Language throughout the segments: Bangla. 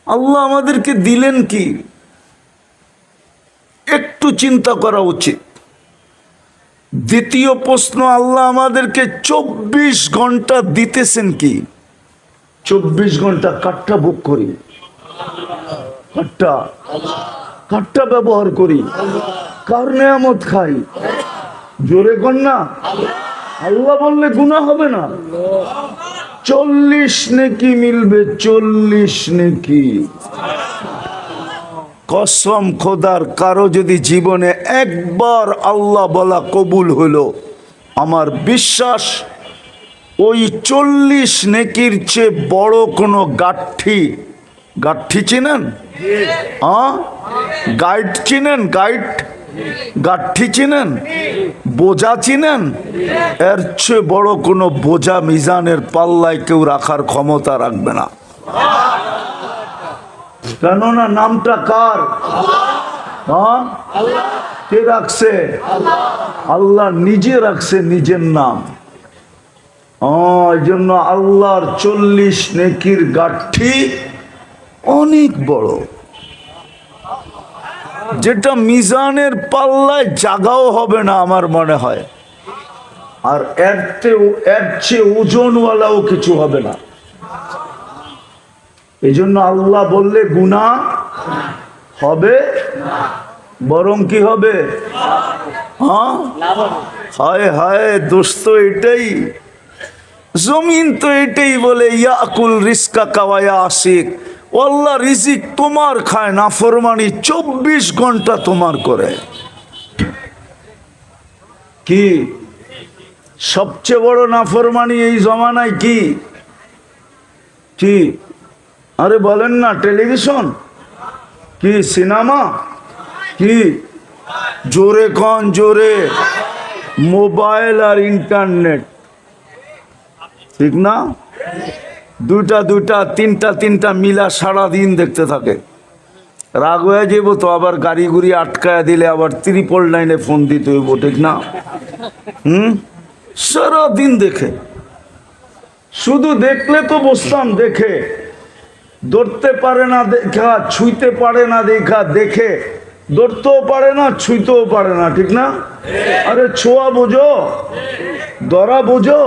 আল্লাহ আমাদেরকে দিলেন কি? একটু চিন্তা করা উচিত। দ্বিতীয় প্রশ্ন, আল্লাহ আমাদেরকে 24 ঘন্টা দিতেছেন কি? 24 ঘন্টা কাঠটা ভোগ করি, কাঠটা ব্যবহার করি, কার নেয়ামত খাই? জোরে কর না। আল্লাহ বললে গুনাহ হবে না। 40 নেকি মিলবে, 40 নেকি। কসম খোদার, কারো যদি জীবনে একবার আল্লাহ বলা কবুল হলো, আমার বিশ্বাস ওই 40 নেকির চেয়ে বড় কোনো গাঠি চিনেন? গাইড চিনেন? গাঠি চিনেন? বোঝা চিনেন? এর চেয়ে বড় কোনো বোঝা মিজানের পাল্লায় কেউ রাখার ক্ষমতা রাখবে না। কেননা নামটা কার? কে রাখছে? আল্লাহ নিজে রাখছে নিজের নাম। এই জন্য আল্লাহর 40 নেকির গাঠি অনেক বড়, যেটা মিজানের পাল্লায় জাগাও হবে না আমার মনে হয়। আর এর চেয়ে ওজনওয়ালাও কিছু হবে না। এই জন্য আল্লাহ বললে গুনাহ হবে, বরং কি হবে? হায় হায় দোস্ত, এটাই জমিন তো এটাই বলে, ইয়াকুল রিজকা কাওয়া আশিক। আল্লাহ রিজিক তোমার খায়, নাফরমানি 24 ঘন্টা তোমার করে। কি সবচেয়ে বড় নাফরমানি এই জমানায়? কি কি আরে বলেন না, টেলিভিশন কি, সিনেমা কি? জোরে কন, জোরে। মোবাইল আর ইন্টারনেট, ঠিক না? দুইটা তিনটা মিলা সারাদিন দেখতে থাকে। রাগ হয়ে যাবো তো, আবার গাড়ি গুড়ি আটকায় দিলে আবার 999 ফোন দিতে হইব, ঠিক না? সারাদিন দেখে। শুধু দেখলে তো বসতাম, দেখে ধরতে পারে না দেখা, ছুঁইতে পারে না দেখা, দেখে ধরতেও পারে না, ছুঁইতেও পারে না, ঠিক না? আরে ছোঁয়া বোঝো, ধরা বোঝো।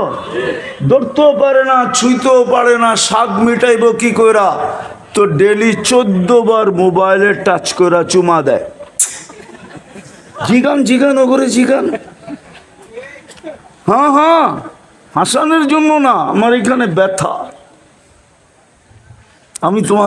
ধরতেও পারে না, ছুঁইতেও পারে না, স্বাদ মিটাইব কি কইরা? তো ডেলি 14 বার মোবাইলে টাচ করা চুমা দেয়। জিগান ওগরে জিগান। হ্যাঁ, হাসানের জন্য না, আমার এখানে ব্যথা। আমি তোমার